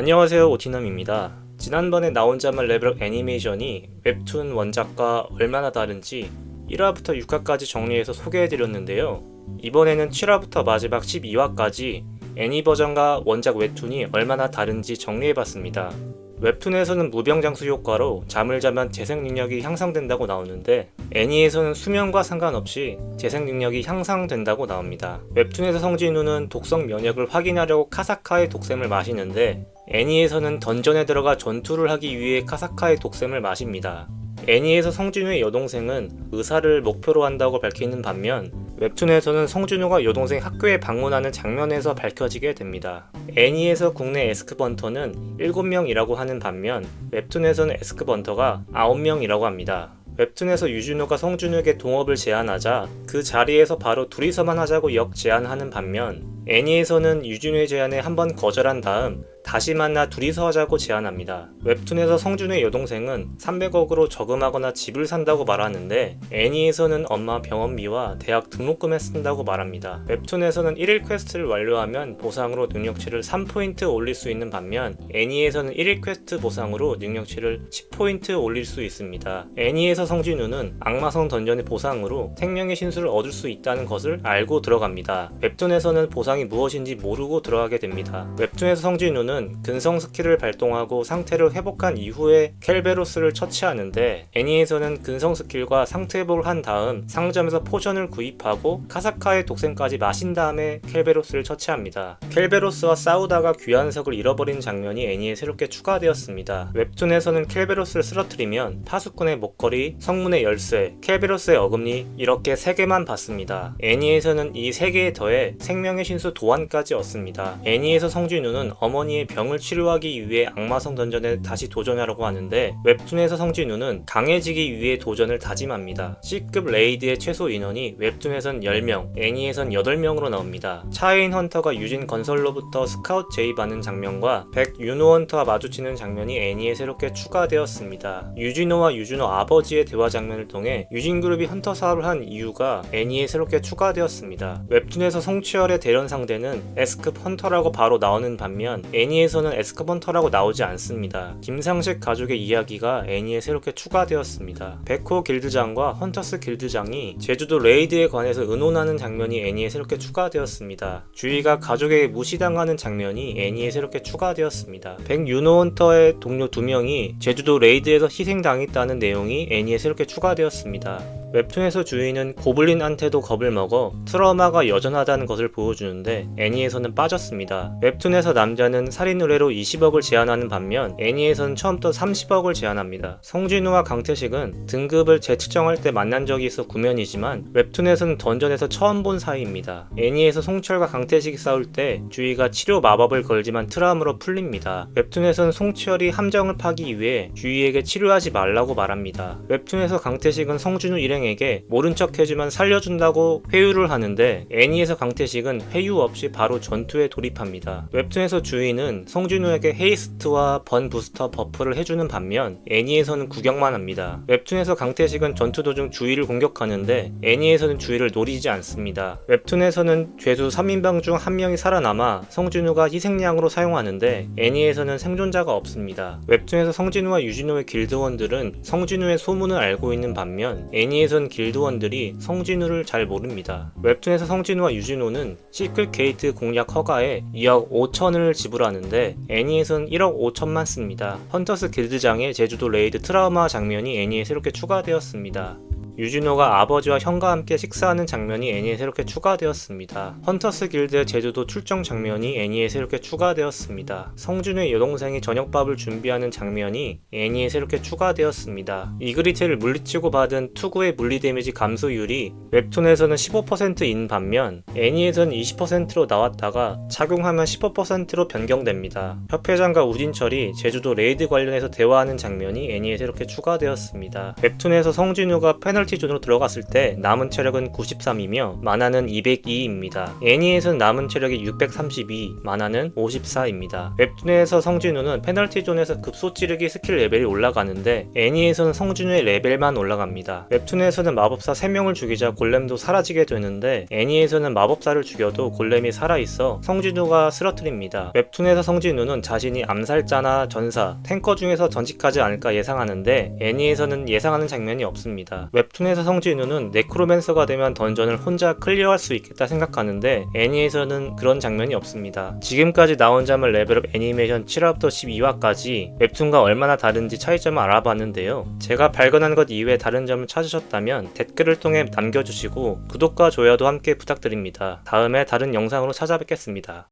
안녕하세요, 오티남입니다. 지난번에 나 혼자만 레벨업 애니메이션이 웹툰 원작과 얼마나 다른지 1화부터 6화까지 정리해서 소개해드렸는데요. 이번에는 7화부터 마지막 12화까지 애니 버전과 원작 웹툰이 얼마나 다른지 정리해봤습니다. 웹툰에서는 무병장수 효과로 잠을 자면 재생 능력이 향상된다고 나오는데 애니에서는 수면과 상관없이 재생 능력이 향상된다고 나옵니다. 웹툰에서 성진우는 독성 면역을 확인하려고 카사카의 독샘을 마시는데 애니에서는 던전에 들어가 전투를 하기 위해 카사카의 독샘을 마십니다. 애니에서 성진우의 여동생은 의사를 목표로 한다고 밝히는 반면 웹툰에서는 성진우가 여동생 학교에 방문하는 장면에서 밝혀지게 됩니다. 애니에서 국내 에스크번터는 7명이라고 하는 반면 웹툰에서는 에스크번터가 9명이라고 합니다. 웹툰에서 유진호가 성준우에게 동업을 제안하자 그 자리에서 바로 둘이서만 하자고 역제안하는 반면 애니에서는 유진호의 제안에 한번 거절한 다음 다시 만나 둘이서 하자고 제안합니다. 웹툰에서 성준우의 여동생은 300억으로 저금하거나 집을 산다고 말하는데 애니에서는 엄마 병원비와 대학 등록금에 쓴다고 말합니다. 웹툰에서는 1일 퀘스트를 완료하면 보상으로 능력치를 3포인트 올릴 수 있는 반면 애니에서는 1일 퀘스트 보상으로 능력치를 10포인트 올릴 수 있습니다. 애니에서 성진우는 악마성 던전의 보상으로 생명의 신수를 얻을 수 있다는 것을 알고 들어갑니다. 웹툰에서는 보상이 무엇인지 모르고 들어가게 됩니다. 웹툰에서 성진우는 근성 스킬을 발동하고 상태를 회복한 이후에 켈베로스를 처치하는데 애니에서는 근성 스킬과 상태 회복을 한 다음 상점에서 포션을 구입하고 카사카의 독샘까지 마신 다음에 켈베로스를 처치합니다. 켈베로스와 싸우다가 귀환석을 잃어버린 장면이 애니에 새롭게 추가되었습니다. 웹툰에서는 켈베로스를 쓰러뜨리면 파수꾼의 목걸이, 성문의 열쇠, 켈베로스의 어금니 이렇게 3개만 받습니다. 애니에서는 이 3개에 더해 생명의 신수 도안까지 얻습니다. 애니에서 성진우는 어머니의 병을 치료하기 위해 악마성 던전에 다시 도전하려고 하는데 웹툰에서 성진우는 강해지기 위해 도전을 다짐합니다. C급 레이드의 최소 인원이 웹툰에선 10명, 애니에선 8명으로 나옵니다. 차인 헌터가 유진 건설로부터 스카우트 제의받는 장면과 백윤호 헌터와 마주치는 장면이 애니에 새롭게 추가되었습니다. 유진호와 유진호 아버지의 대화 장면을 통해 유진그룹이 헌터 사업을 한 이유가 애니에 새롭게 추가되었습니다. 웹툰에서 성취열의 대련 상대는 S급 헌터라고 바로 나오는 반면 애니에서는 S급 헌터라고 나오지 않습니다. 김상식 가족의 이야기가 애니에 새롭게 추가되었습니다. 백호 길드장과 헌터스 길드장이 제주도 레이드에 관해서 의논하는 장면이 애니에 새롭게 추가되었습니다. 주희가 가족에게 무시당하는 장면이 애니에 새롭게 추가되었습니다. 백윤호 헌터의 동료 2명이 제주도 레이드에서 희생당했다는 내용이 애니에 새롭게 추가되었습니다. 웹툰에서 주인은 고블린한테도 겁을 먹어 트라우마가 여전하다는 것을 보여주는데 애니에서는 빠졌습니다. 웹툰에서 남자는 살인 의뢰로 20억을 제안하는 반면 애니에서는 처음부터 30억을 제안합니다. 성진우와 강태식은 등급을 재측정할 때 만난 적이 있어 구면이지만 웹툰에서는 던전에서 처음 본 사이입니다. 애니에서 송철과 강태식이 싸울 때 주희가 치료 마법을 걸지만 트라우마로 풀립니다. 웹툰에서는 송철이 함정을 파기 위해 주희에게 치료하지 말라고 말합니다. 웹툰에서 강태식은 성진우 일행에게 모른 척 해주면 살려준다고 회유를 하는데 애니에서 강태식은 회유 없이 바로 전투에 돌입합니다. 웹툰에서 주인은 성진우에게 헤이스트와 번 부스터 버프를 해주는 반면 애니에서는 구경만 합니다. 웹툰에서 강태식은 전투 도중 주희를 공격하는데 애니에서는 주희를 노리지 않습니다. 웹툰에서는 죄수 3인방 중 1명이 살아남아 성진우가 희생양으로 사용하는데 애니에서는 생존자가 없습니다. 웹툰에서 성진우와 유진호의 길드원들은 성진우의 소문을 알고 있는 반면 애니에선 길드원들이 성진우를 잘 모릅니다. 웹툰에서 성진우와 유진호는 시크릿 게이트 공략 허가에 2억 5천을 지불하는데 애니에선 1억 5천만 씁니다. 헌터스 길드장의 제주도 레이드 트라우마 장면이 애니에 새롭게 추가되었습니다. 유진호가 아버지와 형과 함께 식사하는 장면이 애니에 새롭게 추가되었습니다. 헌터스 길드의 제주도 출정 장면이 애니에 새롭게 추가되었습니다. 성준우의 여동생이 저녁밥을 준비하는 장면이 애니에 새롭게 추가되었습니다. 이그리테를 물리치고 받은 투구의 물리 데미지 감소율이 웹툰에서는 15%인 반면 애니에서는 20%로 나왔다가 착용하면 15%로 변경됩니다. 협회장과 우진철이 제주도 레이드 관련해서 대화하는 장면이 애니에 새롭게 추가되었습니다. 웹툰에서 성진우가 페널티 페널티 존으로 들어갔을 때 남은 체력은 93이며 마나는 202입니다. 애니에서는 남은 체력이 632, 마나는 54입니다. 웹툰에서 성진우는 페널티 존에서 급소 찌르기 스킬 레벨이 올라가는데 애니에서는 성진우의 레벨만 올라갑니다. 웹툰에서는 마법사 3명을 죽이자 골렘도 사라지게 되는데 애니에서는 마법사를 죽여도 골렘이 살아있어 성진우가 쓰러뜨립니다. 웹툰에서 성진우는 자신이 암살자나 전사, 탱커 중에서 전직하지 않을까 예상하는데 애니에서는 예상하는 장면이 없습니다. 웹툰에서 성진우는 네크로맨서가 되면 던전을 혼자 클리어할 수 있겠다 생각하는데 애니에서는 그런 장면이 없습니다. 지금까지 나온 잠을 레벨업 애니메이션 7화부터 12화까지 웹툰과 얼마나 다른지 차이점을 알아봤는데요. 제가 발견한 것 이외에 다른 점을 찾으셨다면 댓글을 통해 남겨주시고 구독과 좋아요도 함께 부탁드립니다. 다음에 다른 영상으로 찾아뵙겠습니다.